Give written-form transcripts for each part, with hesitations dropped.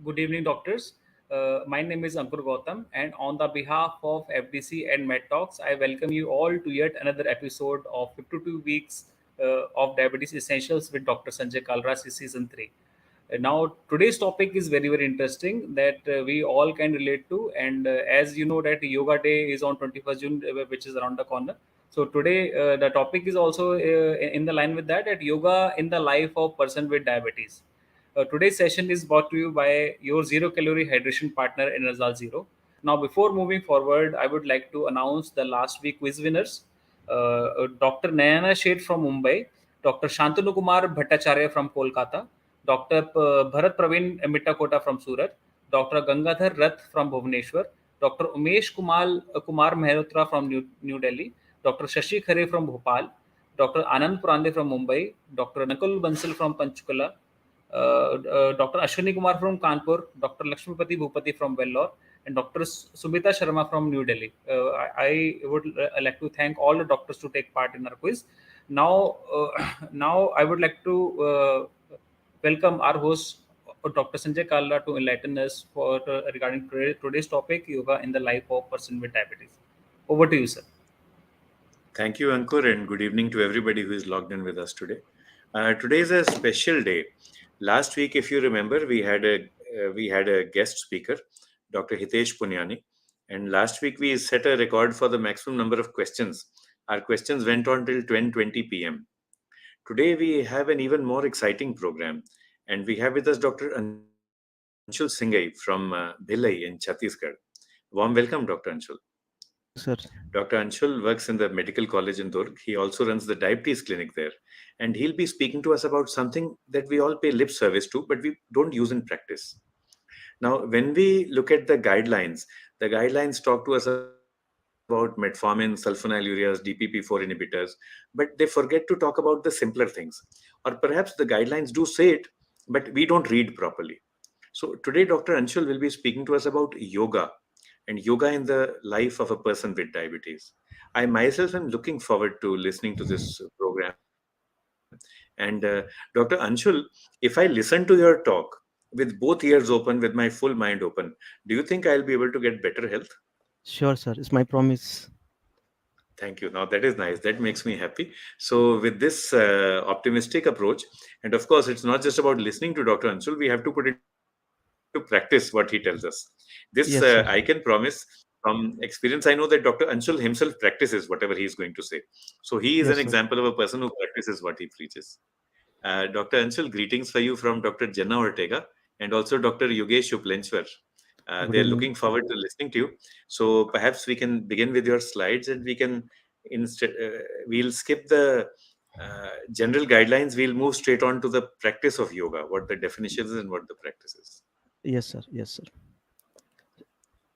Good evening, doctors. My name is Ankur Gautam, and on the behalf of FDC and Med Talks, I welcome you all to yet another episode of 52 Weeks of Diabetes Essentials with Dr. Sanjay Kalra, Season 3. Now, today's topic is very, very interesting that we all can relate to. And as you know, that Yoga Day is on 21st June, which is around the corner. So today, the topic is also in the line with that, that yoga in the life of person with diabetes. Today's session is brought to you by your zero calorie hydration partner Enerzal Zero. Now, before moving forward, I would like to announce the last week quiz winners. Dr. Nayana Sheth from Mumbai, Dr. Shantanu Kumar Bhattacharya from Kolkata, Dr. Bharat Praveen Mittakota from Surat, Dr. Gangadhar Rath from Bhubaneswar, Dr. Umesh Kumar Mehrotra from New Delhi, Dr. Shashi Khare from Bhopal, Dr. Anand Purande from Mumbai, Dr. Nakul Bansal from Panchkula, Dr. Ashwini Kumar from Kanpur, Dr. Lakshmipati Bhupati from Vellore, and Dr. Sumita Sharma from New Delhi. I would like to thank all the doctors to take part in our quiz. Now, now I would like to welcome our host, Dr. Sanjay Kalla, to enlighten us for regarding today's topic, yoga in the life of person with diabetes. Over to you, sir. Thank you, Ankur, and good evening to everybody who is logged in with us today. Today is a special day. Last week, if you remember, we had a guest speaker, Dr. Hitesh Punyani, and last week we set a record for the maximum number of questions. Our questions went on till 10:20 p.m. Today we have an even more exciting program, and we have with us Dr. Anshul Singhai from Bhilai in Chhattisgarh. Warm welcome, Dr. Anshul. Thank you, sir. Dr. Anshul works in the medical college in Durg. He also runs the diabetes clinic there. And he'll be speaking to us about something that we all pay lip service to, but we don't use in practice. Now, when we look at the guidelines talk to us about metformin, sulfonylureas, DPP-4 inhibitors, but they forget to talk about the simpler things. Or perhaps the guidelines do say it, but we don't read properly. So today, Dr. Anshul will be speaking to us about yoga and yoga in the life of a person with diabetes. I myself am looking forward to listening to this program. And Dr. Anshul, if I listen to your talk with both ears open, with my full mind open, do you think I'll be able to get better health? Sure, sir. It's my promise. Thank you. Now that is nice. That makes me happy. So with this optimistic approach, and of course, it's not just about listening to Dr. Anshul. We have to put into practice what he tells us. This I can Yes, sir. promise from experience. I know that Dr. Anshul himself practices whatever he is going to say. So he is an Yes, sir. example of a person who practices what he preaches. Dr. Anshul, greetings for you from Dr. Jenna Ortega and also Dr. Yogesh Uplenchwar. Good They're evening. looking forward to listening to you. So perhaps we can begin with your slides, and we can instead we'll skip the general guidelines. We'll move straight on to the practice of yoga, what the definition is and what the practice is. Yes, sir. Yes, sir.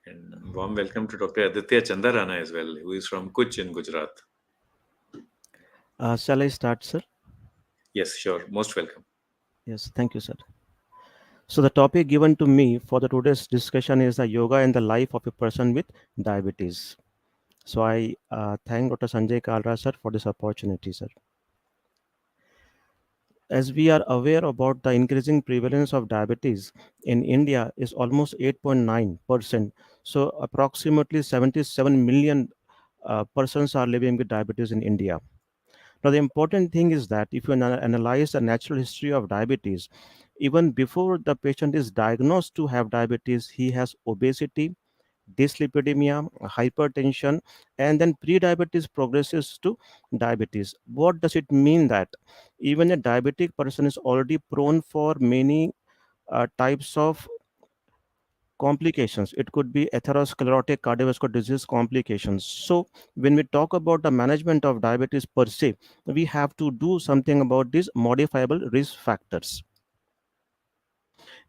And warm welcome to Dr. Aditya Chandarana as well, who is from Kuch in Gujarat. Shall I start, sir? Yes, sure. Most welcome. Yes, thank you, sir. So the topic given to me for the today's discussion is the yoga and the life of a person with diabetes. So I thank Dr. Sanjay Kalra, sir, for this opportunity, sir. As we are aware about the increasing prevalence of diabetes in India is almost 8.9%. So approximately 77 million persons are living with diabetes in India. Now, the important thing is that if you analyze the natural history of diabetes, even before the patient is diagnosed to have diabetes, he has obesity, dyslipidemia, hypertension, and then pre-diabetes progresses to diabetes. What does it mean that even a diabetic person is already prone for many types of complications? It could be atherosclerotic cardiovascular disease complications. So when we talk about the management of diabetes per se, we have to do something about these modifiable risk factors.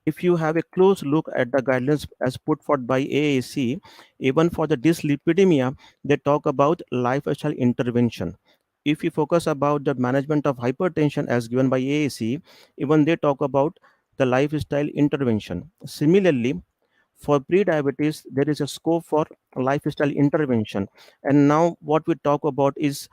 If you have a close look at the guidelines as put forth by AAC, even for the dyslipidemia, they talk about lifestyle intervention. If you focus about the management of hypertension as given by AAC, even they talk about the lifestyle intervention. Similarly, for pre-diabetes, there is a scope for lifestyle intervention. And now what we talk about is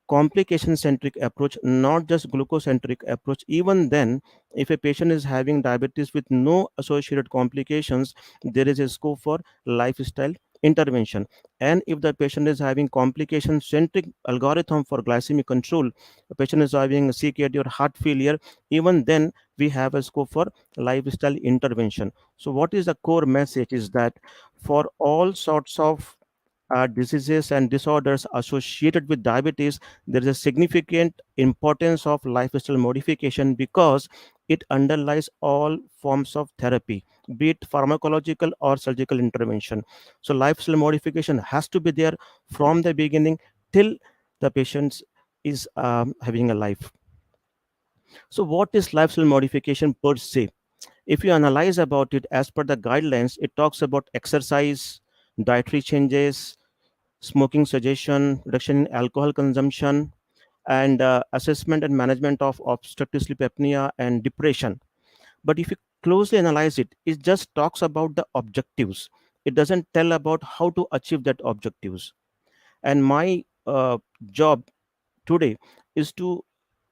complication centric approach, not just glucocentric approach. Even then, if a patient is having diabetes with no associated complications, there is a scope for lifestyle intervention. And if the patient is having complication centric algorithm for glycemic control, the patient is having CKD or heart failure, even then we have a scope for lifestyle intervention. So what is the core message is that for all sorts of diseases and disorders associated with diabetes, there is a significant importance of lifestyle modification because it underlies all forms of therapy, be it pharmacological or surgical intervention. So, lifestyle modification has to be there from the beginning till the patient is having a life. So, what is lifestyle modification per se? If you analyze about it as per the guidelines, it talks about exercise, dietary changes, smoking cessation, reduction in alcohol consumption, and assessment and management of obstructive sleep apnea and depression. But if you closely analyze it, it just talks about the objectives. It doesn't tell about how to achieve that objectives. And my job today is to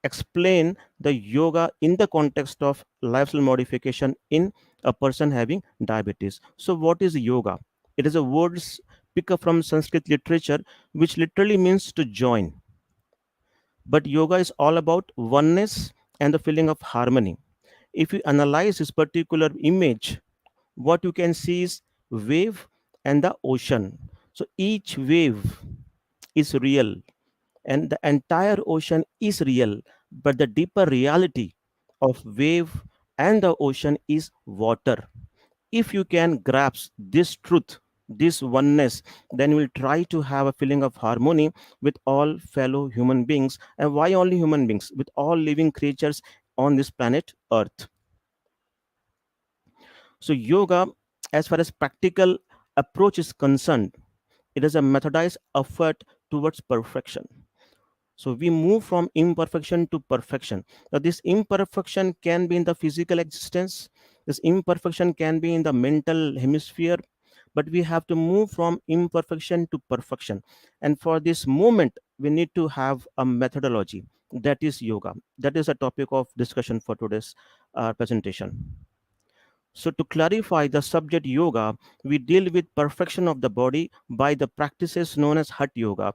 explain the yoga in the context of lifestyle modification in a person having diabetes. So, what is yoga? It is a words pick up from Sanskrit literature, which literally means to join. But yoga is all about oneness and the feeling of harmony. If you analyze this particular image, what you can see is wave and the ocean. So each wave is real and the entire ocean is real, but the deeper reality of wave and the ocean is water. If you can grasp this truth, this oneness, then you will try to have a feeling of harmony with all fellow human beings. And why only human beings? With all living creatures on this planet Earth. So, yoga, as far as practical approach is concerned, it is a methodized effort towards perfection. So we move from imperfection to perfection. Now, this imperfection can be in the physical existence, this imperfection can be in the mental hemisphere, but we have to move from imperfection to perfection. And for this movement, we need to have a methodology, that is yoga. That is a topic of discussion for today's presentation. So, to clarify the subject yoga, we deal with perfection of the body by the practices known as Hatha Yoga,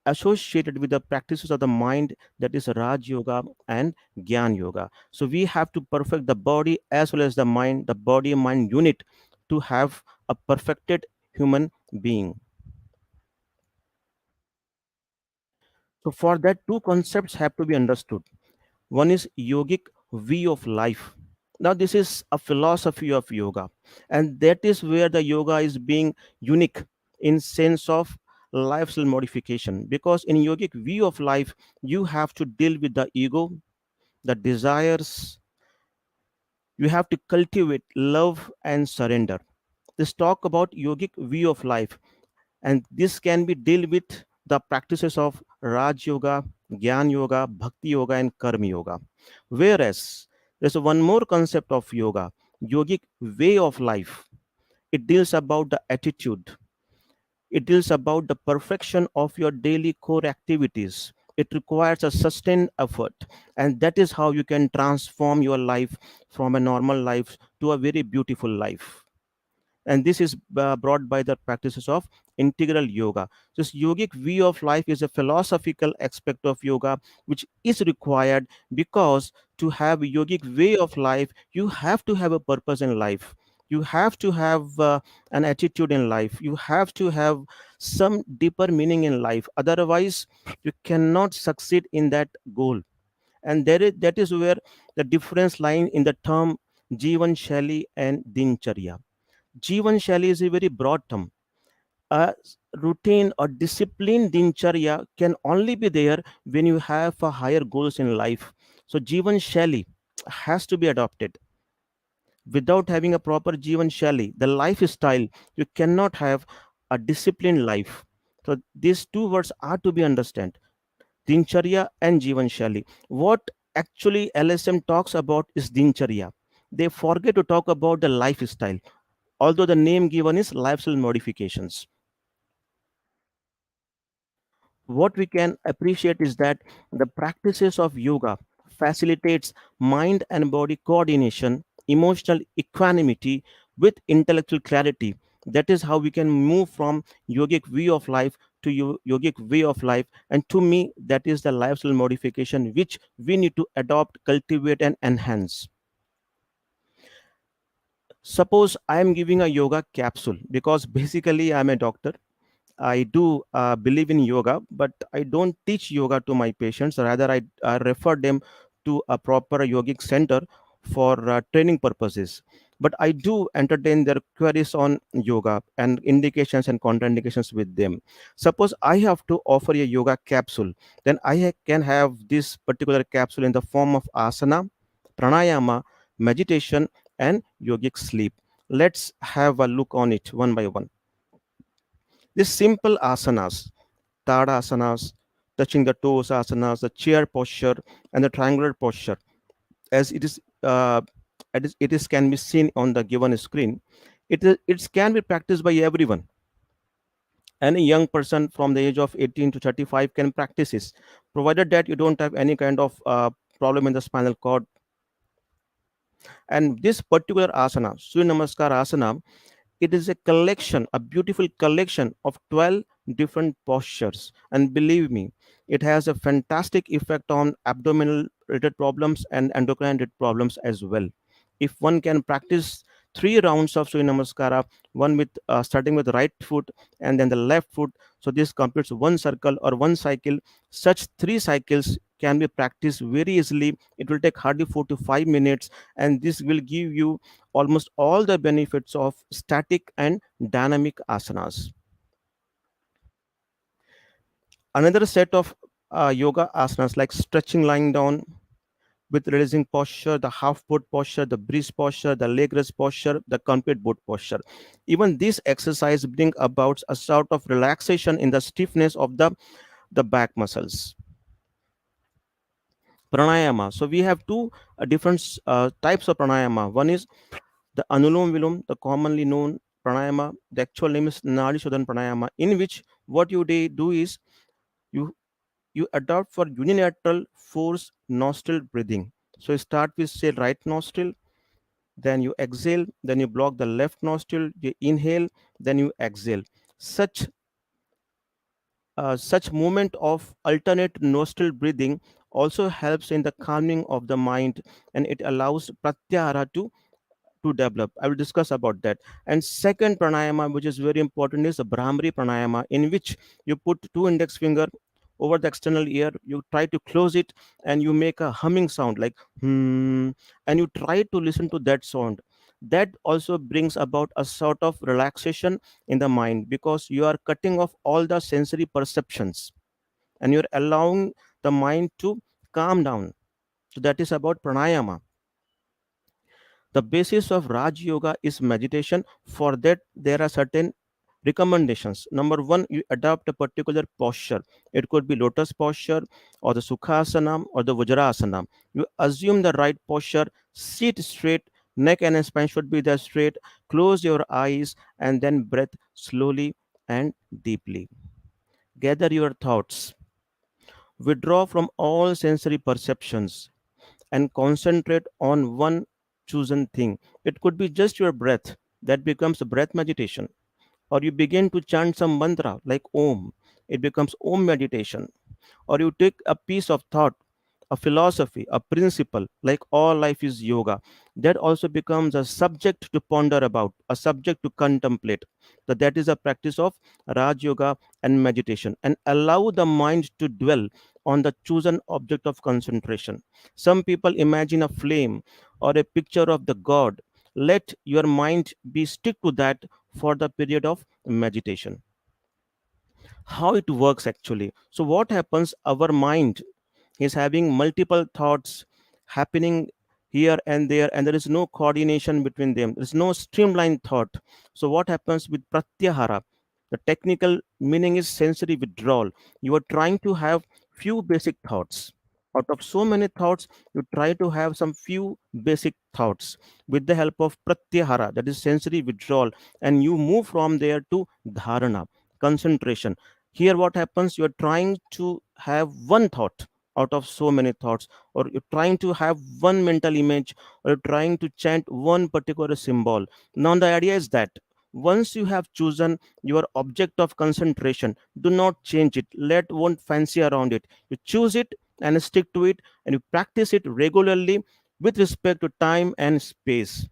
associated with the practices of the mind, that is Raj Yoga and Gyan Yoga. So we have to perfect the body as well as the mind, the body mind unit, to have a perfected human being. So for that, two concepts have to be understood. One is yogic view of life. Now this is a philosophy of yoga, and that is where the yoga is being unique in sense of lifestyle modification, because in yogic view of life you have to deal with the ego, the desires. You have to cultivate love and surrender. Let's talk about yogic view of life, and this can be deal with the practices of Raj Yoga, Gyan Yoga, Bhakti Yoga, and Karma Yoga. Whereas there's one more concept of yoga, yogic way of life. It deals about the attitude. It deals about the perfection of your daily core activities. It requires a sustained effort, and that is how you can transform your life from a normal life to a very beautiful life. And this is brought by the practices of integral yoga. This yogic view of life is a philosophical aspect of yoga which is required, because to have a yogic way of life you have to have a purpose in life, you have to have an attitude in life, you have to have some deeper meaning in life, otherwise you cannot succeed in that goal. And that is where the difference lies in the term Jivan Shali and Dincharya. Jivan Shali is a very broad term. A routine or disciplined dincharya can only be there when you have a higher goals in life. So Jivan Shali has to be adopted. Without having a proper Jivan Shali, the lifestyle, you cannot have a disciplined life. So these two words are to be understood. Dincharya and Jivan Shali. What actually LSM talks about is Dincharya. They forget to talk about the lifestyle, although the name given is lifestyle modifications. what we can appreciate is that the practices of yoga facilitates mind and body coordination, emotional equanimity with intellectual clarity. That is how we can move from yogic way of life to yogic way of life. And to me, that is the lifestyle modification which we need to adopt, cultivate, and enhance. Suppose I am giving a yoga capsule, because basically I'm a doctor. I do believe in yoga, but I don't teach yoga to my patients. Rather, I refer them to a proper yogic center for training purposes. But I do entertain their queries on yoga and indications and contraindications with them. Suppose I have to offer a yoga capsule, then can have this particular capsule in the form of asana, pranayama, meditation, and yogic sleep. Let's have a look on it one by one. These simple asanas, Tadasanas, touching the toes asanas, the chair posture, and the triangular posture, as it is can be seen on the given screen. It can be practiced by everyone. Any young person from the age of 18 to 35 can practice this, provided that you don't have any kind of problem in the spinal cord. And this particular asana, Surya Namaskar asana, it is a collection, a beautiful collection of 12 different postures. And believe me, it has a fantastic effect on abdominal related problems and endocrine related problems as well. If one can practice 3 rounds of Surya Namaskara, one with starting with the right foot and then the left foot, so this completes one circle or one cycle. Such 3 cycles can be practiced very easily. It will take hardly 4 to 5 minutes, and this will give you almost all the benefits of static and dynamic asanas. Another set of yoga asanas like stretching lying down with releasing posture, the half boat posture, the breeze posture, the leg rest posture, the complete boat posture. Even this exercise bring about a sort of relaxation in the stiffness of the back muscles. Pranayama. So we have two different types of pranayama. One is the Anulom Vilom, the commonly known pranayama. The actual name is Nadi Shodhan Pranayama, in which what do is you you adopt for unilateral force nostril breathing. So you start with say right nostril, then you exhale, then you block the left nostril, you inhale, then you exhale. Such movement of alternate nostril breathing also helps in the calming of the mind, and it allows pratyahara to develop. I will discuss about that. And second pranayama, which is very important, is the Brahmari pranayama, in which you put 2 index finger over the external ear, you try to close it, and you make a humming sound like hmm, and you try to listen to that sound. That also brings about a sort of relaxation in the mind, because you are cutting off all the sensory perceptions and you're allowing the mind to calm down. So that is about pranayama. The basis of Raj Yoga is meditation. For that, there are certain recommendations. Number one, you adopt a particular posture. It could be lotus posture or the Sukhasana or the Vajrasana. You assume the right posture, sit straight, neck and spine should be there straight, close your eyes, and then breathe slowly and deeply. Gather your thoughts, withdraw from all sensory perceptions, and concentrate on one chosen thing. It could be just your breath, that becomes a breath meditation. Or you begin to chant some mantra like Om, it becomes Om meditation. Or you take a piece of thought, a philosophy, a principle like all life is yoga, that also becomes a subject to ponder about, a subject to contemplate. That is a practice of Raj Yoga and meditation, and allow the mind to dwell on the chosen object of concentration. Some people imagine a flame or a picture of the god. Let your mind be stick to that for the period of meditation. How it works actually. So what happens, our mind is having multiple thoughts happening here and there, and there is no coordination between them, there is no streamlined thought. So what happens with pratyahara, the technical meaning is sensory withdrawal. You are trying to have few basic thoughts. Out of so many thoughts, you try to have some few basic thoughts with the help of pratyahara, that is sensory withdrawal, and you move from there to dharana, concentration. Here, what happens? You're trying to have one thought out of so many thoughts, or you're trying to have one mental image, or you're trying to chant one particular symbol. Now, the idea is that once you have chosen your object of concentration, do not change it. Let one fancy around it. You choose it and stick to it, and you practice it regularly with respect to time and space.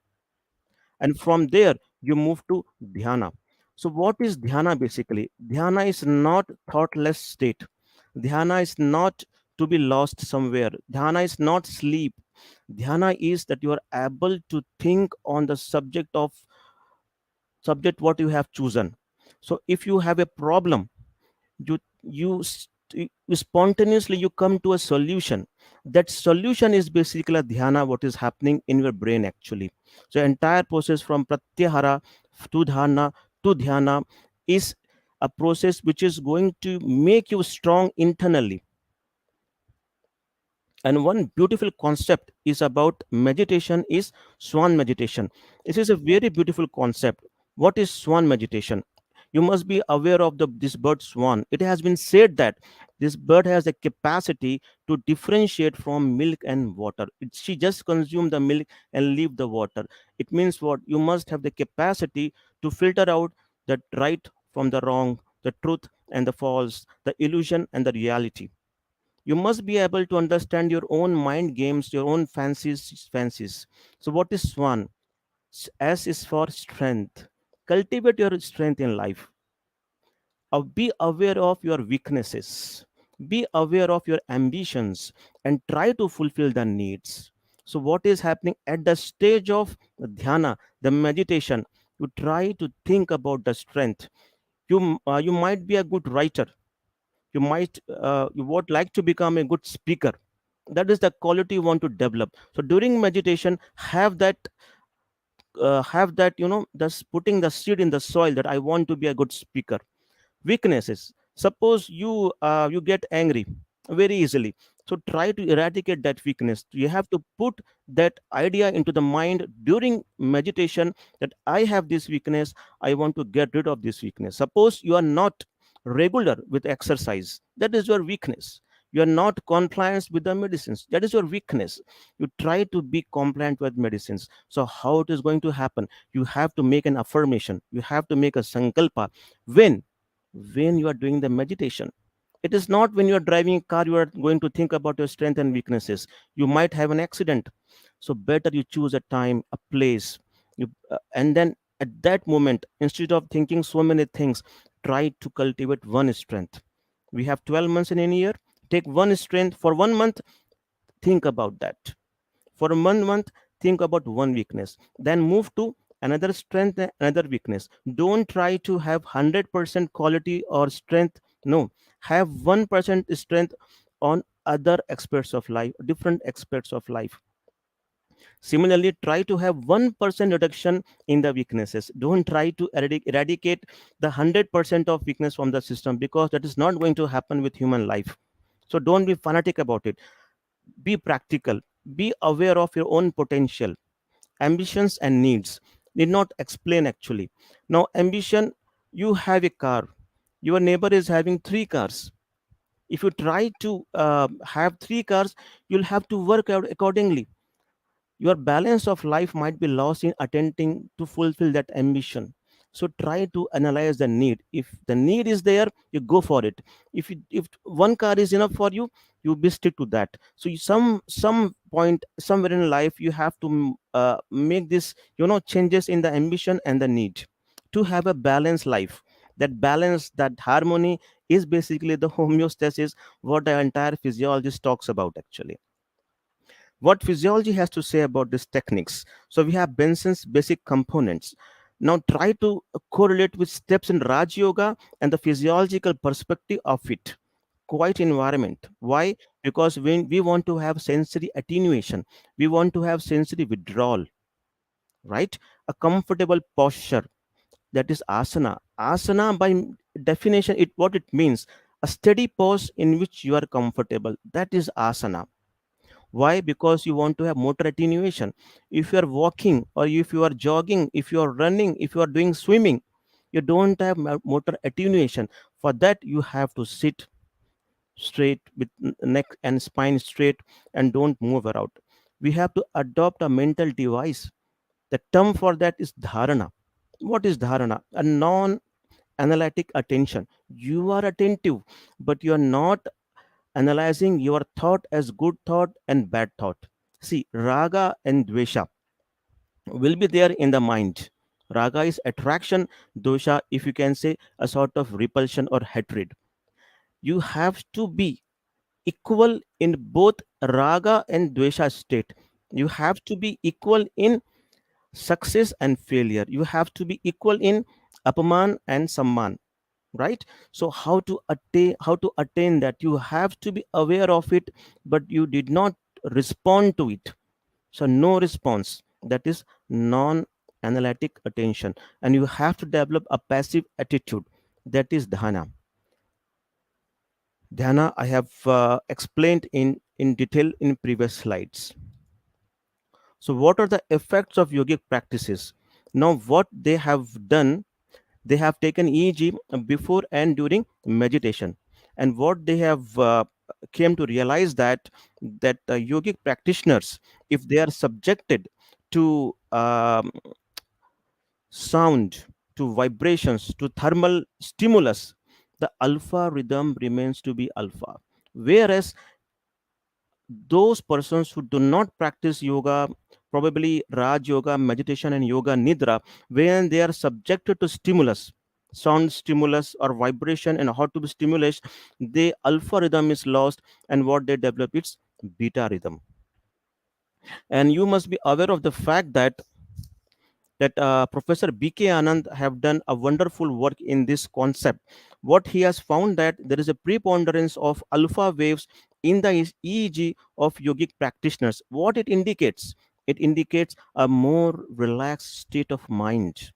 And from there you move to dhyana. So what is dhyana? Basically, dhyana is not thoughtless state. Dhyana is not to be lost somewhere. Dhyana is not sleep. Dhyana is that you are able to think on the subject what you have chosen. So if you have a problem, you you spontaneously you come to a solution. That solution is basically a dhyana, what is happening in your brain actually. So entire process from pratyahara to dhyana is a process which is going to make you strong internally. And one beautiful concept is about meditation is swan meditation. This is a very beautiful concept. What is swan meditation? You must be aware of this bird swan. It has been said that this bird has a capacity to differentiate from milk and water. She just consume the milk and leave the water. It means what? You must have the capacity to filter out the right from the wrong, the truth and the false, the illusion and the reality. You must be able to understand your own mind games, your own fancies. So what is swan? S is for strength. Cultivate your strength in life. Be aware of your weaknesses. Be aware of your ambitions and try to fulfill the needs. So what is happening at the stage of dhyana, the meditation? You try to think about the strength. You might be a good writer. You would like to become a good speaker. That is the quality you want to develop. So during meditation, have that that's putting the seed in the soil that I want to be a good speaker. Weaknesses: suppose you get angry very easily. So try to eradicate that weakness. You have to put that idea into the mind during meditation, that I have this weakness, I want to get rid of this weakness. Suppose you are not regular with exercise, that is your weakness. You are not compliant with the medicines, that is your weakness. You try to be compliant with medicines. So how it is going to happen? You have to make an affirmation, you have to make a sankalpa. When you are doing the meditation, it is not when you are driving a car you are going to think about your strength and weaknesses. You might have an accident. So better you choose a time, a place. And then at that moment, instead of thinking so many things, try to cultivate one strength. We have 12 months in a year. Take one strength for 1 month. Think about that for 1 month. Think about one weakness, then move to another strength and another weakness. Don't try to have 100% quality or strength. No, have 1% strength on other aspects of life, different aspects of life. Similarly, try to have 1% reduction in the weaknesses. Don't try to eradicate the 100% of weakness from the system, because that is not going to happen with human life. So don't be fanatic about it. Be practical. Be aware of your own potential. Ambitions and needs need not explain actually. Now, ambition: you have a car, your neighbor is having three cars. If you try to have three cars, you'll have to work out accordingly. Your balance of life might be lost in attempting to fulfill that ambition. So try to analyze the need. If the need is there, you go for it. If one car is enough for you, you be stick to that. So some point somewhere in life you have to make this changes in the ambition and the need to have a balanced life. That balance, that harmony, is basically the homeostasis, what the entire physiologist talks about actually. What physiology has to say about these techniques. So we have Benson's basic components. Now try to correlate with steps in Raj Yoga and the physiological perspective of it. Quiet environment. Why? Because when we want to have sensory attenuation, we want to have sensory withdrawal, right? A comfortable posture, that is asana. Asana, by definition, it what it means: a steady pose in which you are comfortable. That is asana. Why? Because you want to have motor attenuation. If you are walking, or if you are jogging, if you are running, if you are doing swimming, you don't have motor attenuation. For that, you have to sit straight with neck and spine straight and don't move around. We have to adopt a mental device. The term for that is dharana. What is dharana? A non analytic attention. You are attentive, but you are not analyzing your thought as good thought and bad thought. See, raga and dvesha will be there in the mind. Raga is attraction, dosha, if you can say, a sort of repulsion or hatred. You have to be equal in both raga and dvesha state. You have to be equal in success and failure. You have to be equal in apaman and samman, right? So how to attain that? You have to be aware of it, but you did not respond to it. So no response, that is non analytic attention, and you have to develop a passive attitude, that is dhyana. I have explained in detail in previous slides. So what are the effects of yogic practices? Now what they have done, they have taken EEG before and during meditation, and what they have came to realize that yogic practitioners, if they are subjected to sound, to vibrations, to thermal stimulus, the alpha rhythm remains to be alpha. Whereas those persons who do not practice yoga, probably Raj Yoga, meditation, and Yoga Nidra, when they are subjected to stimulus, sound stimulus or vibration, and how to be stimulated, the alpha rhythm is lost, and what they develop is beta rhythm. And you must be aware of the fact that Professor B.K. Anand have done a wonderful work in this concept. What he has found that there is a preponderance of alpha waves in the EEG of yogic practitioners. What it indicates? It indicates a more relaxed state of mind.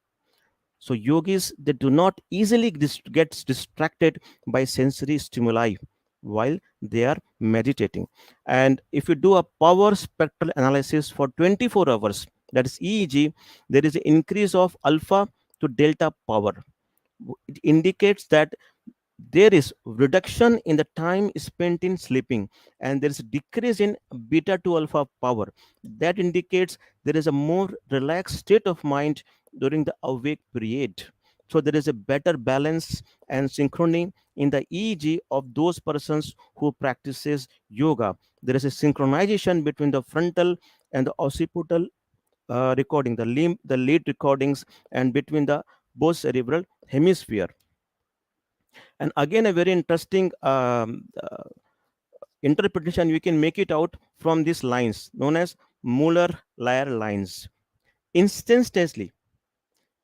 So yogis, they do not easily get distracted by sensory stimuli while they are meditating. And if you do a power spectral analysis for 24 hours, that is EEG, there is an increase of alpha to delta power. It indicates that there is reduction in the time spent in sleeping, and there is a decrease in beta to alpha power. That indicates there is a more relaxed state of mind during the awake period. So there is a better balance and synchrony in the EEG of those persons who practices yoga. There is a synchronization between the frontal and the occipital recording, the lead recordings, and between the both cerebral hemisphere. And again, a very interesting interpretation, we can make it out from these lines known as Muller Lyer lines. Instantaneously,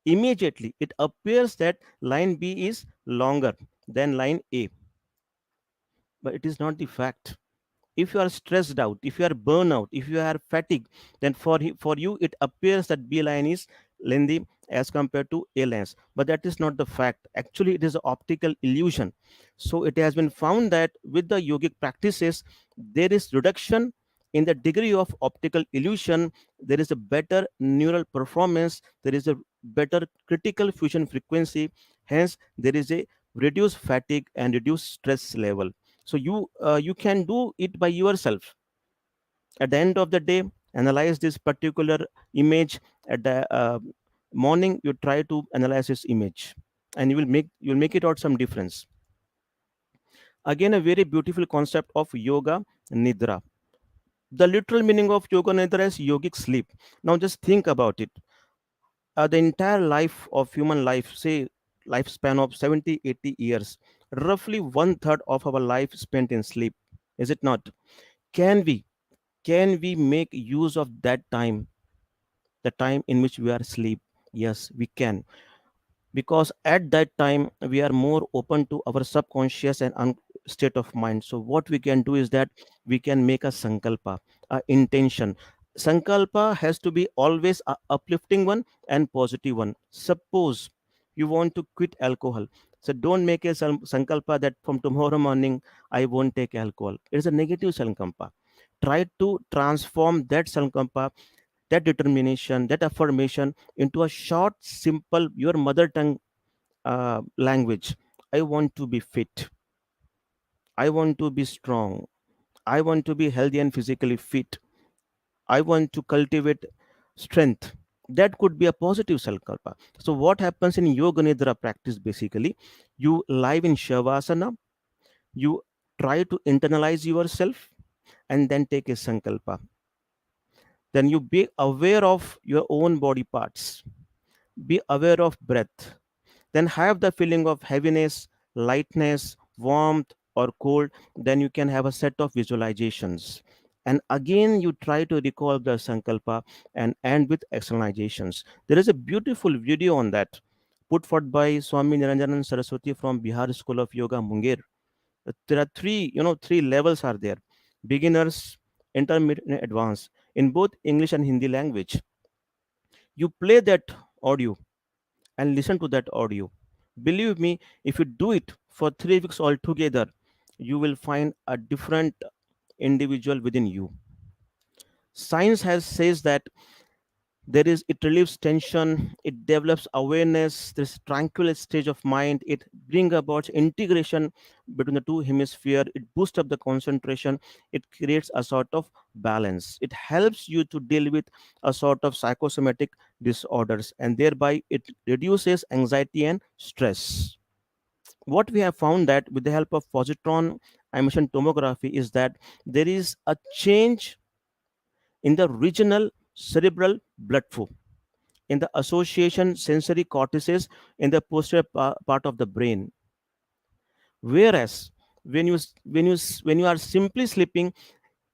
immediately, it appears that line B is longer than line A, but it is not the fact. If you are stressed out, if you are burnout, if you are fatigued, then for you it appears that B line is lengthy as compared to A lines, but that is not the fact. Actually, it is an optical illusion. So it has been found that with the yogic practices, there is reduction in the degree of optical illusion. There is a better neural performance. There is a better critical fusion frequency. Hence, there is a reduced fatigue and reduced stress level. So you can do it by yourself. At the end of the day, analyze this particular image. At the morning, you try to analyze this image, and you'll make it out some difference. Again, a very beautiful concept of yoga nidra. The literal meaning of yoga nidra is yogic sleep. Now just think about it. The entire life of human life, say lifespan of 70, 80 years, roughly one third of our life spent in sleep, is it not? Can we can we make use of that time, the time in which we are asleep? Yes, we can, because at that time we are more open to our subconscious and state of mind. So what we can do is that we can make a sankalpa, a intention. Sankalpa has to be always a uplifting one and positive one. Suppose you want to quit alcohol, so don't make a sankalpa that from tomorrow morning I won't take alcohol. It is a negative sankalpa. Try to transform that sankalpa, that determination, that affirmation into a short, simple, your mother tongue language. I want to be fit, I want to be strong, I want to be healthy and physically fit, I want to cultivate strength. That could be a positive sankalpa. So, what happens in Yoga Nidra practice basically? You live in Shavasana, you try to internalize yourself, and then take a sankalpa. Then you be aware of your own body parts, be aware of breath, then have the feeling of heaviness, lightness, warmth, or cold. Then you can have a set of visualizations. And again, you try to recall the sankalpa and end with externalizations. There is a beautiful video on that put forth by Swami Niranjanan Saraswati from Bihar School of Yoga, Munger. There are three, three levels are there: beginners, intermediate, and advanced in both English and Hindi language. You play that audio and listen to that audio. Believe me, if you do it for 3 weeks altogether, you will find a different individual within you. Science has says that there is it relieves tension, it develops awareness, this tranquil stage of mind, it brings about integration between the two hemisphere, it boosts up the concentration, it creates a sort of balance, it helps you to deal with a sort of psychosomatic disorders, and thereby it reduces anxiety and stress. What we have found that with the help of positron emission tomography is that there is a change in the regional cerebral blood flow in the association sensory cortices in the posterior part of the brain. Whereas when you are simply sleeping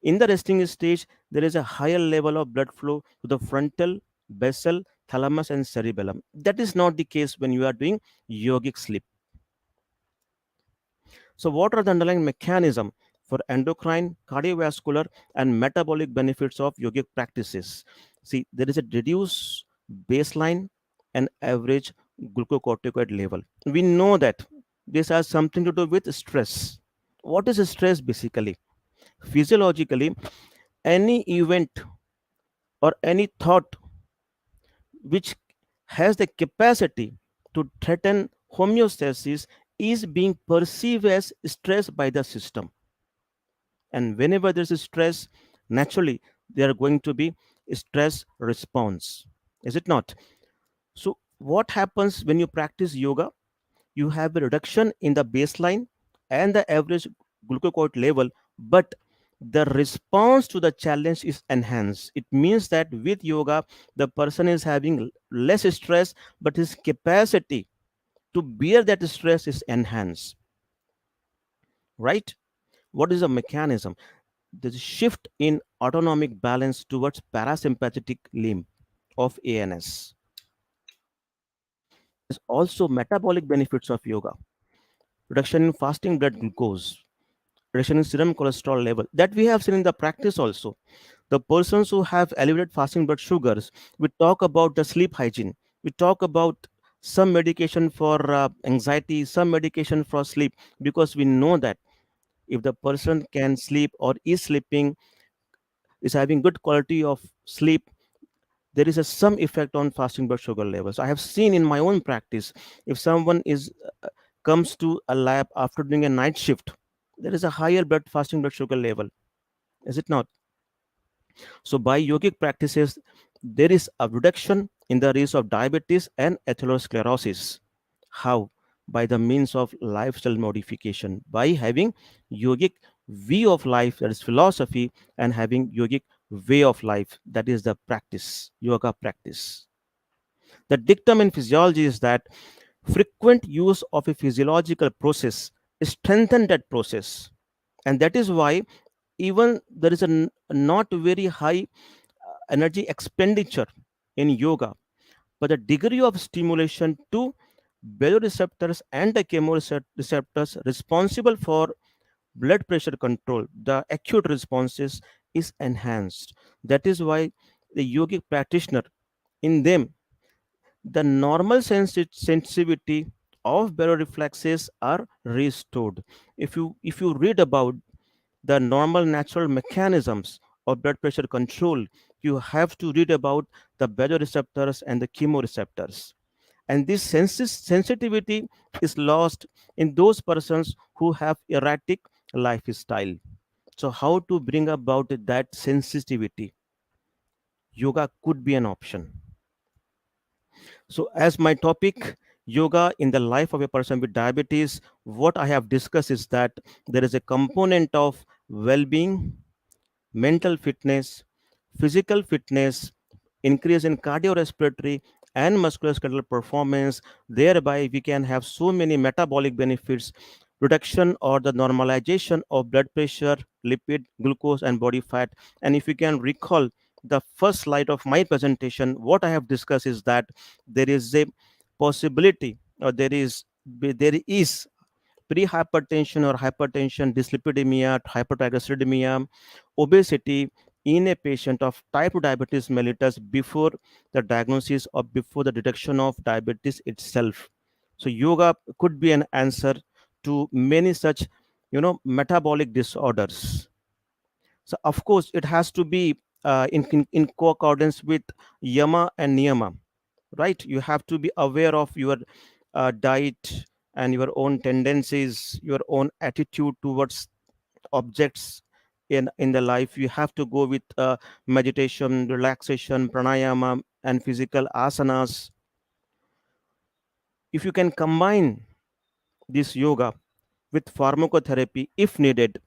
in the resting stage, there is a higher level of blood flow to the frontal, basal, thalamus, and cerebellum. That is not the case when you are doing yogic sleep. So, what are the underlying mechanism for endocrine, cardiovascular, and metabolic benefits of yogic practices? See, there is a reduced baseline and average glucocorticoid level. We know that this has something to do with stress. What is stress basically? Physiologically, any event or any thought which has the capacity to threaten homeostasis is being perceived as stress by the system. And whenever there's a stress, naturally there are going to be a stress response. Is it not? So, what happens when you practice yoga? You have a reduction in the baseline and the average glucocorticoid level, but the response to the challenge is enhanced. It means that with yoga, the person is having less stress, but his capacity to bear that stress is enhanced. Right? What is the mechanism? There's a shift in autonomic balance towards parasympathetic limb of ANS. There's also metabolic benefits of yoga: reduction in fasting blood glucose, reduction in serum cholesterol level. That we have seen in the practice also. The persons who have elevated fasting blood sugars, we talk about the sleep hygiene. We talk about some medication for anxiety, some medication for sleep, because we know that if the person can sleep or is sleeping, is having good quality of sleep, there is a some effect on fasting blood sugar levels. I have seen in my own practice, if someone is comes to a lab after doing a night shift, there is a higher blood fasting blood sugar level. Is it not? So by yogic practices, there is a reduction in the risk of diabetes and atherosclerosis. How? By the means of lifestyle modification, by having yogic view of life, that is philosophy, and having yogic way of life, that is the practice, yoga practice. The dictum in physiology is that frequent use of a physiological process strengthen that process, and that is why even there is not very high energy expenditure in yoga, but the degree of stimulation to baroreceptors and the chemoreceptors responsible for blood pressure control, the acute responses, is enhanced. That is why the yogic practitioner, in them, the normal sensitivity of baroreflexes are restored. If you read about the normal natural mechanisms of blood pressure control, you have to read about the baroreceptors and the chemoreceptors. And this sensitivity is lost in those persons who have erratic lifestyle. So how to bring about that sensitivity? Yoga could be an option. So, as my topic, yoga in the life of a person with diabetes, what I have discussed is that there is a component of well being, mental fitness, physical fitness, increase in cardiorespiratory and musculoskeletal performance. Thereby, we can have so many metabolic benefits, reduction or the normalization of blood pressure, lipid, glucose, and body fat. And if you can recall the first slide of my presentation, what I have discussed is that there is a possibility, or there is prehypertension or hypertension, dyslipidemia, hypertriglyceridemia, obesity in a patient of type 2 diabetes mellitus before the diagnosis or before the detection of diabetes itself. So yoga could be an answer to many such, metabolic disorders. So of course it has to be in co-accordance with yama and niyama, right? You have to be aware of your diet and your own tendencies, your own attitude towards objects in the life. You have to go with meditation, relaxation, pranayama, and physical asanas. If you can combine this yoga with pharmacotherapy if needed,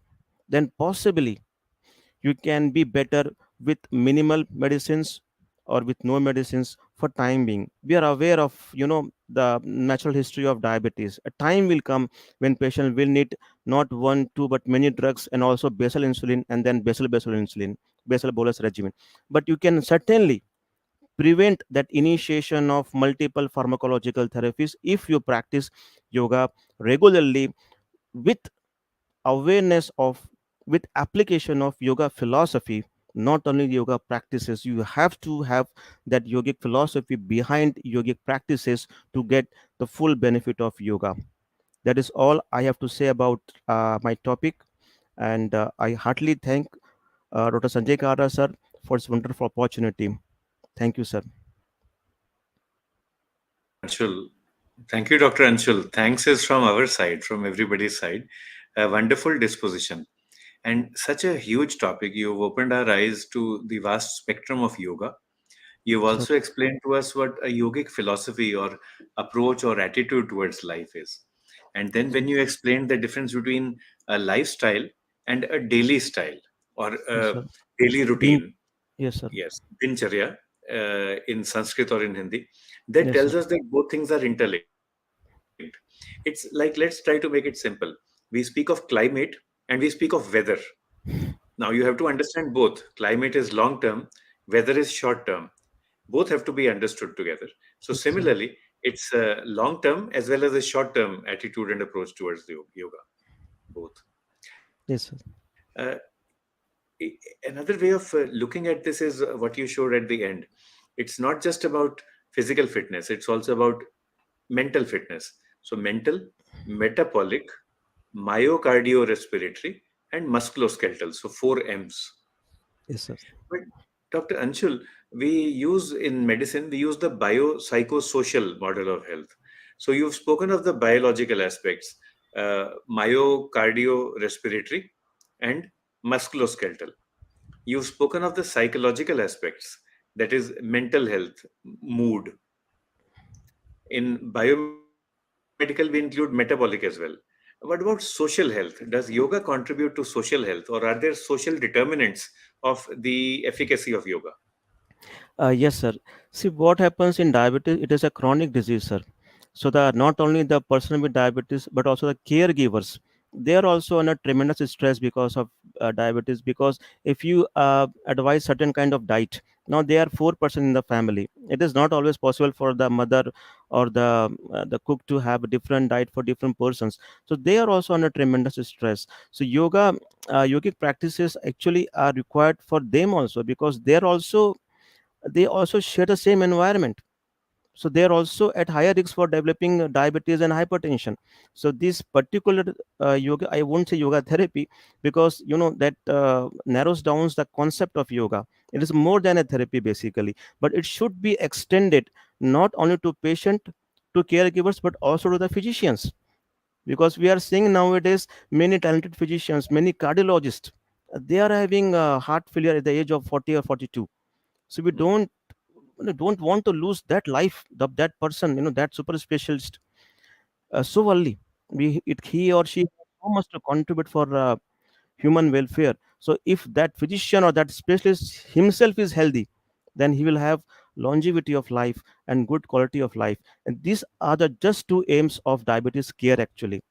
then possibly you can be better with minimal medicines or with no medicines for time being. We are aware of, the natural history of diabetes. A time will come when patient will need not one, two, but many drugs, and also basal insulin, and then basal insulin, basal bolus regimen. But you can certainly prevent that initiation of multiple pharmacological therapies if you practice yoga regularly with awareness of, with application of yoga philosophy. Not only yoga practices, you have to have that yogic philosophy behind yogic practices to get the full benefit of yoga. That is all I have to say about my topic. And I heartily thank Dr. Sanjay Kara sir for this wonderful opportunity. Thank you, sir. Anshul. Thank you, Dr. Anshul. Thanks is from our side, from everybody's side. A wonderful disposition. And such a huge topic. You've opened our eyes to the vast spectrum of yoga. You've Sir, also explained to us what a yogic philosophy or approach or attitude towards life is. And then when you explained the difference between a lifestyle and a daily style or yes, a sir. daily Bin, routine, yes, sir. yes, dincharya, in Sanskrit or in Hindi, that Yes, sir. tells us that both things are interlinked. It's like, let's try to make it simple. We speak of climate and we speak of weather. Now you have to understand both. Climate is long term, weather is short term. Both have to be understood together. So Yes, sir. similarly, it's a long term as well as a short term attitude and approach towards the yoga. Both. Yes, sir. Uh, Another way of looking at this is what you showed at the end. It's not just about physical fitness, it's also about mental fitness. So mental, metabolic, myocardiorespiratory, and musculoskeletal. So four M's. Yes, sir. But Dr. Anshul, we use in medicine, we use the biopsychosocial model of health. So you've spoken of the biological aspects, myocardiorespiratory and musculoskeletal. You've spoken of the psychological aspects, that is mental health, mood. In biomedical, we include metabolic as well. What about social health? Does yoga contribute to social health, or are there social determinants of the efficacy of yoga? Yes, sir. See, what happens in diabetes, it is a chronic disease, sir. So the not only the person with diabetes, but also the caregivers, they are also under tremendous stress because of diabetes. Because if you advise certain kind of diet, now they are 4 person in the family. It is not always possible for the mother or the cook to have a different diet for different persons. So they are also under tremendous stress. So yoga, yogic practices actually are required for them also, because they also share the same environment. So they are also at higher risk for developing diabetes and hypertension. So this particular yoga, I won't say yoga therapy, because that narrows down the concept of yoga. It is more than a therapy basically, but it should be extended not only to patient to caregivers but also to the physicians, because we are seeing nowadays many talented physicians, many cardiologists, they are having heart failure at the age of 40 or 42. So we Mm. don't want to lose that life, that person, that super specialist, so early. He or she has so much to contribute for human welfare. So if that physician or that specialist himself is healthy, then he will have longevity of life and good quality of life. And these are the just two aims of diabetes care actually.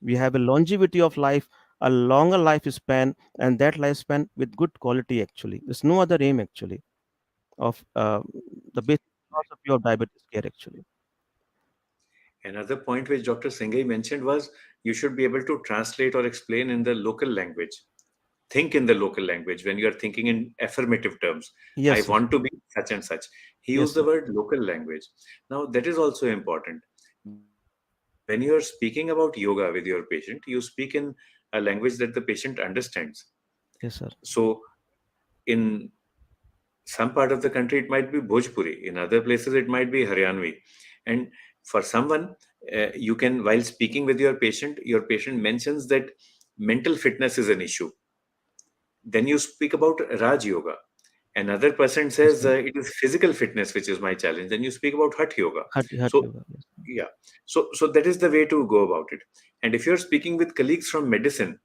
We have a longevity of life, a longer lifespan, and that lifespan with good quality actually. There's no other aim actually of the basic philosophy of diabetes care actually. Another point which Dr. Singh mentioned was you should be able to translate or explain in the local language. Think in the local language when you are thinking in affirmative terms. I Yes, sir. want to be such and such. He Yes, used the sir. word local language. Now, that is also important. When you are speaking about yoga with your patient, you speak in a language that the patient understands. Yes, sir. So, in some part of the country, it might be Bhojpuri. In other places, it might be Haryanvi. And for someone, you can, while speaking with your patient mentions that mental fitness is an issue. Then you speak about Raj Yoga. Another person Yes, says sir. it is physical fitness which is my challenge. Then you speak about Hatha Yoga. Heart So yoga. Yes. yeah, so that is the way to go about it. And if you're speaking with colleagues from medicine,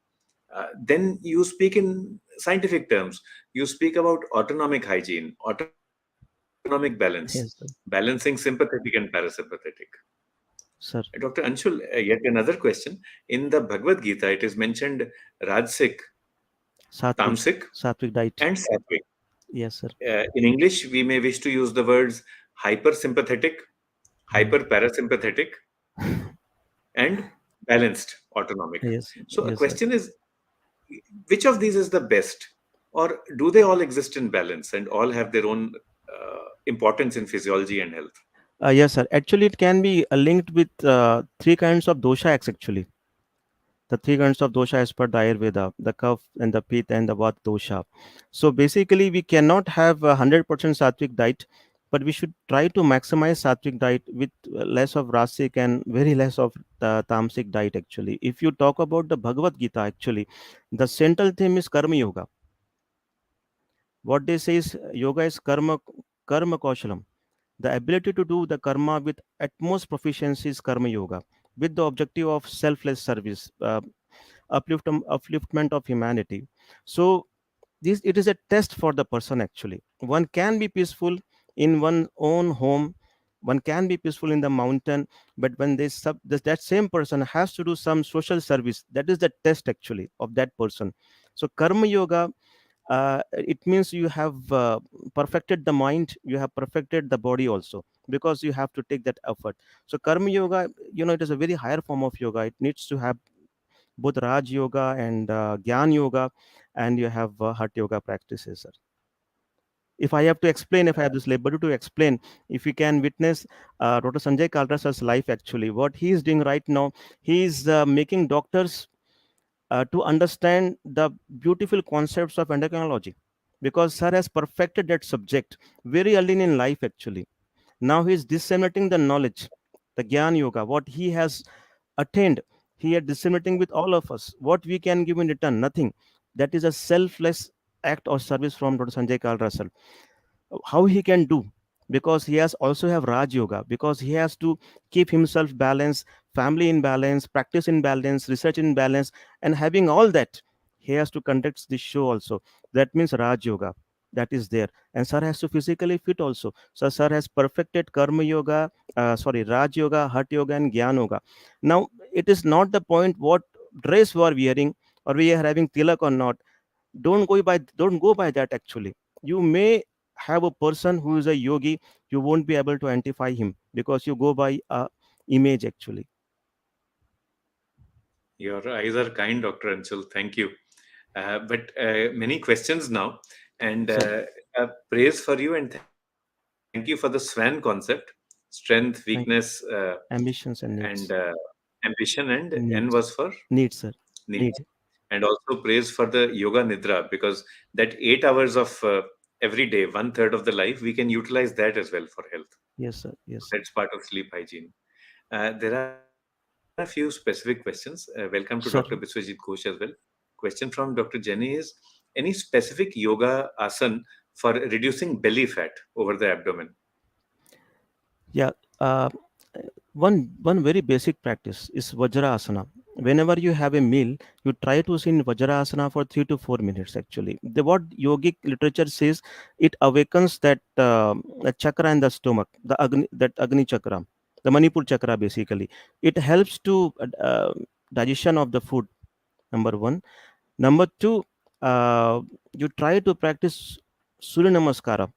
then you speak in scientific terms. You speak about autonomic hygiene, autonomic balance, Yes, balancing sir. sympathetic and parasympathetic. Sir. Dr. Anshul, yet another question. In the Bhagavad Gita, it is mentioned Rajasic, Sattvic. Tamasic, Sattvic diet. and Sattvic. Yes, sir. In English, we may wish to use the words hypersympathetic, Hmm. hyperparasympathetic, and balanced autonomic. Yes. So, a Yes, sir. question is which of these is the best? Or do they all exist in balance and all have their own importance in physiology and health? Yes, sir. Actually, it can be linked with three kinds of dosha actually. The three kinds of dosha as per the Ayurveda, the Kapha and the Pitta and the Vata dosha. So basically, we cannot have a 100% sattvic diet, but we should try to maximize sattvic diet with less of rasic and very less of the tamasic diet actually. If you talk about the Bhagavad Gita actually, the central theme is karma yoga. What they say is yoga is karma kaushalam. The ability to do the karma with utmost proficiency is karma yoga, with the objective of selfless service, upliftment of humanity. So this it is a test for the person actually. One can be peaceful in one's own home. One can be peaceful in the mountain, but when that same person has to do some social service, that is the test actually of that person. So karma yoga, it means you have perfected the mind, you have perfected the body also, because you have to take that effort. So karma yoga, it is a very higher form of yoga. It needs to have both raj yoga and gyan yoga, and you have hatha yoga practices, sir. If I have to explain, if I have this liberty to explain, if you can witness Dr. Sanjay Kalra's life actually, what he is doing right now, he is making doctors to understand the beautiful concepts of endocrinology, because sir has perfected that subject very early in life actually. Now he is disseminating the knowledge, the gyan yoga, what he has attained. He is disseminating with all of us. What we can give in return? Nothing. That is a selfless act or service from Dr. Sanjay Kalra sir. How he can do, because he has also have raj yoga, because he has to keep himself balanced, family in balance, practice in balance, research in balance, and having all that, he has to conduct this show also. That means raj yoga, that is there. And sir has to physically fit also. So sir has perfected karma yoga, raj yoga, hatha yoga, and gyan yoga. Now it is not the point what dress we are wearing, or we are having tilak or not. Don't go by that actually. You may have a person who is a yogi, you won't be able to identify him, because you go by a image actually. Your eyes are kind, Dr. Anshul. Thank you. But many questions now, and Sir, praise for you, and thank you for the SWAN concept: strength, weakness, thank ambitions and and needs. ambition. And N was Needs. for Needs, sir. needs. Need. And also praise for the yoga nidra, because that 8 hours of every day, one third of the life, we can utilize that as well for health. Yes, sir. So Yes, sir. that's part of sleep hygiene. There are a few specific questions. Welcome to Dr. Sure. Biswajit Ghosh as well. Question from Dr. Jenny is, any specific yoga asan for reducing belly fat over the abdomen? Yeah. Uh, one very basic practice is Vajrasana. Whenever you have a meal, you try to sit in Vajrasana for 3 to 4 minutes. Actually, what yogic literature says, it awakens the chakra in the stomach, that Agni chakra, the Manipur chakra. Basically, it helps to digestion of the food. Number one. Number two, you try to practice Surya Namaskara,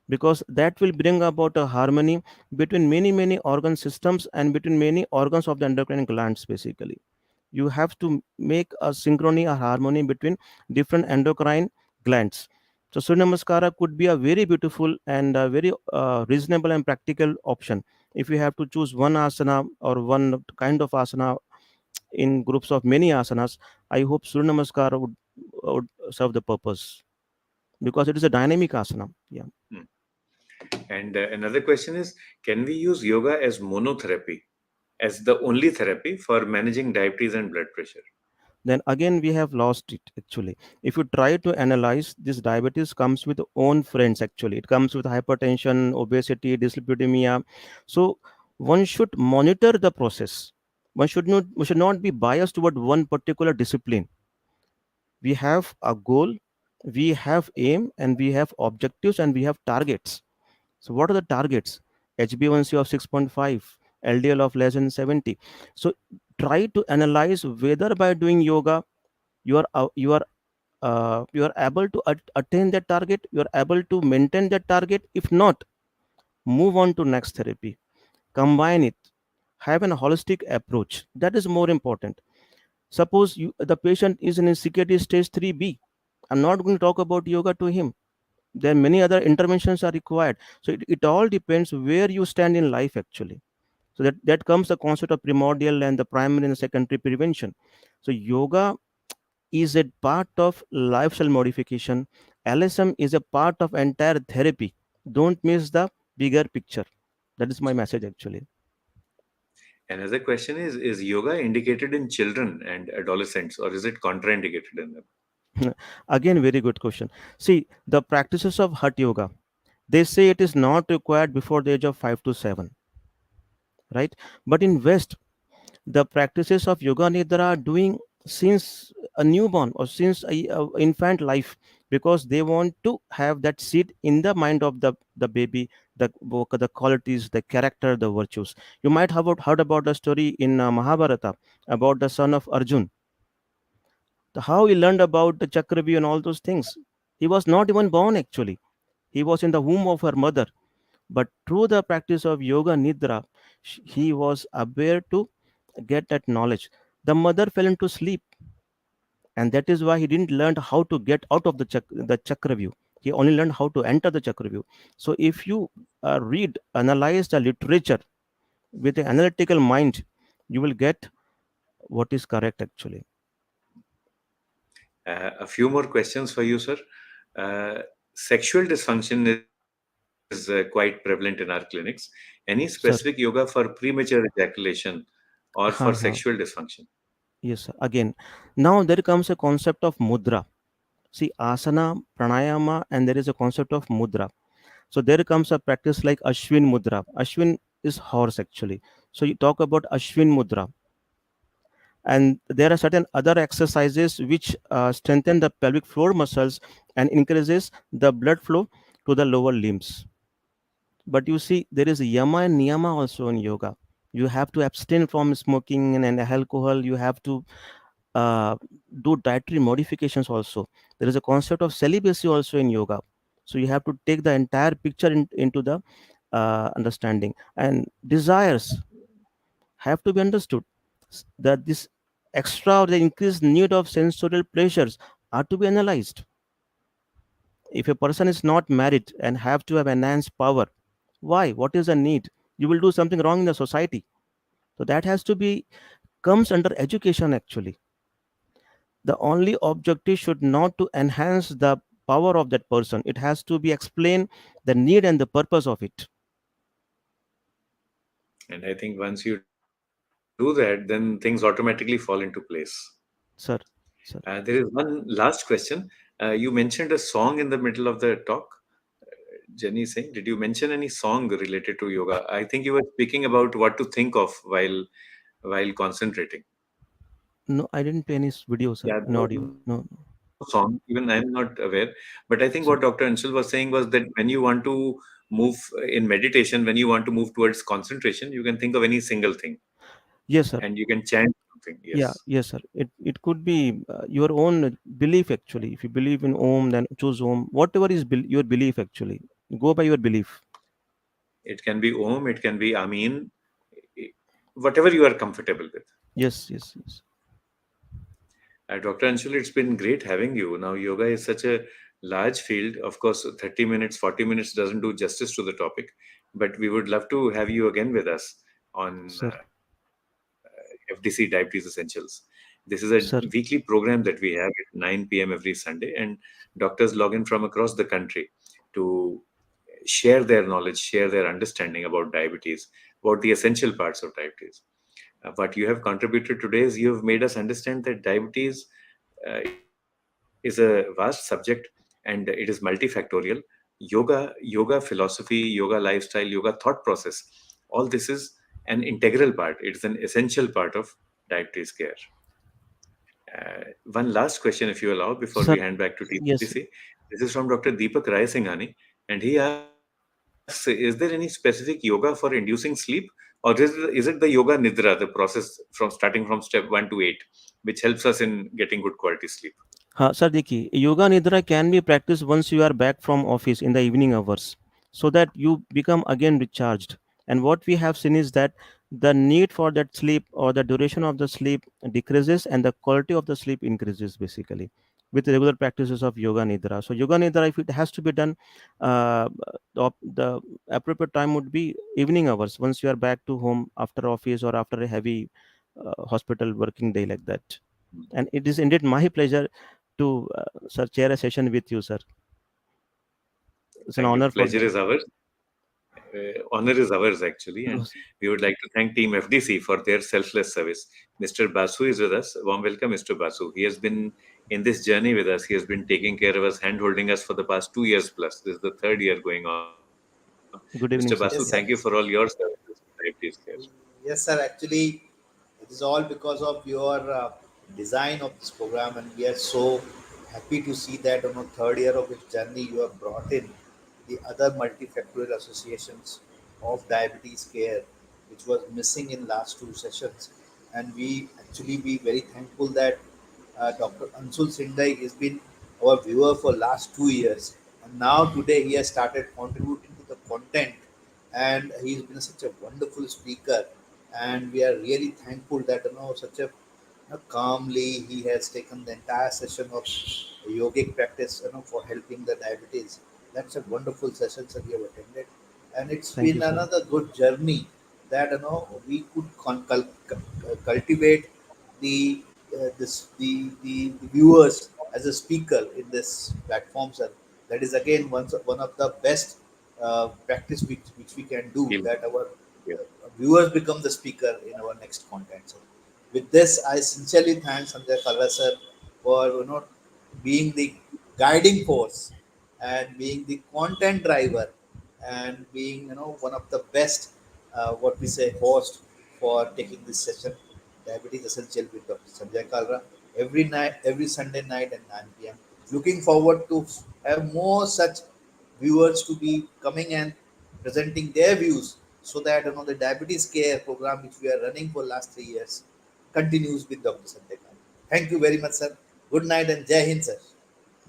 because that will bring about a harmony between many organ systems and between many organs of the endocrine glands. Basically, you have to make a synchrony, a harmony between different endocrine glands. So Surya Namaskara could be a very beautiful and a very reasonable and practical option. If you have to choose one asana or one kind of asana in groups of many asanas, I hope Surya Namaskara would serve the purpose, because it is a dynamic asana. Yeah. Hmm. And another question is, can we use yoga as monotherapy, as the only therapy for managing diabetes and blood pressure? Then again we have lost it. Actually, if you try to analyze, this diabetes comes with own friends. Actually, it comes with hypertension, obesity, dyslipidemia. So one should monitor the process. We should not be biased toward one particular discipline. We have a goal, we have aim, and we have objectives, and we have targets. So what are the targets? HbA1c of 6.5, LDL of less than 70. So try to analyze whether by doing yoga you are able to attain that target, you are able to maintain that target. If not, move on to next therapy, combine it, have an holistic approach. That is more important. Suppose the patient is in CKD stage 3b, I'm not going to talk about yoga to him. There are many other interventions are required. So it all depends where you stand in life. Actually, so that comes the concept of primordial and the primary and secondary prevention. So yoga is a part of lifestyle modification. LSM is a part of entire therapy. Don't miss the bigger picture. That is my message actually. Another question is yoga indicated in children and adolescents, or is it contraindicated in them? Again, very good question. See, the practices of Hatha Yoga, they say it is not required before the age of 5 to 7, right? But in West, the practices of Yoga Nidra are doing since a newborn or since a infant life, because they want to have that seed in the mind of the baby, the qualities, the character, the virtues. You might have heard about the story in Mahabharata about the son of Arjun, how he learned about the Chakravyuh and all those things. He was not even born actually. He was in the womb of her mother. But through the practice of Yoga Nidra, he was aware to get that knowledge. The mother fell into sleep, and that is why he didn't learn how to get out of the chakra view. He only learned how to enter the chakra view. So if you read, analyze the literature with an analytical mind, you will get what is correct actually. A few more questions for you, sir. Uh, Sexual dysfunction is quite prevalent in our clinics. Any specific yoga Sir, for premature ejaculation or for sexual haha, dysfunction? yes, sir. Again, now there comes a concept of mudra. See, asana, pranayama, and there is a concept of mudra. So there comes a practice like Ashwin Mudra. Ashwin is horse actually. So you talk about Ashwin Mudra, and there are certain other exercises which strengthen the pelvic floor muscles and increases the blood flow to the lower limbs. But you see, there is yama and niyama also in yoga. You have to abstain from smoking and alcohol. You have to uh, do dietary modifications also. There is a concept of celibacy also in yoga. So you have to take the entire picture into the understanding, and desires have to be understood. That this extra or the increased need of sensorial pleasures are to be analyzed. If a person is not married and have to have enhanced power, why? What is the need? You will do something wrong in the society. So that has to be comes under education actually. The only objective should not to enhance the power of that person. It has to be explain the need and the purpose of it. And I think once you do that, then things automatically fall into place. sir, sir. There is one last question. You mentioned a song in the middle of the talk. Jenny is saying, did you mention any song related to yoga? I think you were speaking about what to think of while concentrating. No, I didn't play any video, sir, Yeah, in there was audio. no No, song. Even I'm not aware. But I think what Dr. sir. Anshul was saying was that when you want to move in meditation, when you want to move towards concentration, you can think of any single thing Yes, sir. and you can chant something. Yeah, Yes, yes, sir. It could be your own belief actually. If you believe in Om, then choose Om. Whatever is your belief actually, go by your belief. it can be Om, it can be Amin, whatever you are comfortable with. Yes, yes, yes. Dr. Anshul, it's been great having you. Now, yoga is such a large field. Of course, 30 minutes, 40 minutes doesn't do justice to the topic, but we would love to have you again with us on Sir, FDC Diabetes Essentials. This is a weekly sir, program that we have at 9 p.m. every Sunday, and doctors log in from across the country to share their knowledge, share their understanding about diabetes, about the essential parts of diabetes. What you have contributed today is you have made us understand that diabetes is a vast subject and it is multifactorial. Yoga philosophy, yoga lifestyle, yoga thought process, all this is an integral part. It's an essential part of diabetes care. One last question, if you allow, before we sir. hand back to Yes, TCC. This is from Dr. Deepak Rai Singhani, and he asks, is there any specific yoga for inducing sleep, or is it the yoga nidra, the process from starting from step 1 to 8, which helps us in getting good quality sleep? हाँ sir देखिए yoga nidra can be practice once you are back from office in the evening hours so that you become again recharged. And what we have seen is that the need for that sleep or the duration of the sleep decreases and the quality of the sleep increases basically with regular practices of yoga nidra. So yoga nidra, if it has to be done, uh, the appropriate time would be evening hours once you are back to home after office or after a heavy hospital working day like that. And it is indeed my pleasure to sir chair a session with you, sir. It's an Thank you. honor for Pleasure me. is ours. Honor is ours, actually. And Yes, we would like to thank Team FDC for their selfless service. Mr. Basu is with us. Warm welcome, Mr. Basu. He has been in this journey with us. He has been taking care of us, hand holding us for the past 2 years plus. This is the third year going on. Mr. Basu, thank you good for evening, all sir. your Yes, sir. services to diabetes care. Yes, sir. Actually, it is all because of your design of this program, and we are so happy to see that on the third year of its journey, you have brought in the other multifactorial associations of diabetes care, which was missing in last two sessions. And we actually be very thankful that Dr. Ansul Sindai has been our viewer for last 2 years, and now today he has started contributing to the content, and he's been such a wonderful speaker, and we are really thankful that such a calmly he has taken the entire session of yogic practice for helping the diabetes. That's a wonderful session that we have attended, and it's Thank you, been sir. another good journey that we could cultivate the the viewers as a speaker in this platform, sir. That is again one of the best practice which we can do, He'll- that our yeah. viewers become the speaker in our next content. So with this, I sincerely thank Sanjay Kalra sir for being the guiding force and being the content driver and being one of the best what we say host for taking this session, Diabetes Essential with Dr. Sanjay Kalra, every night, every Sunday night at 9 p.m. Looking forward to have more such viewers to be coming and presenting their views, so that the diabetes care program which we are running for last 3 years continues with Dr. Sanjay Kalra. Thank you very much, sir. Good night and Jai Hind, sir.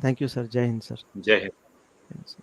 Thank you, sir. Jai Hind, sir. Jai Hind. Yes.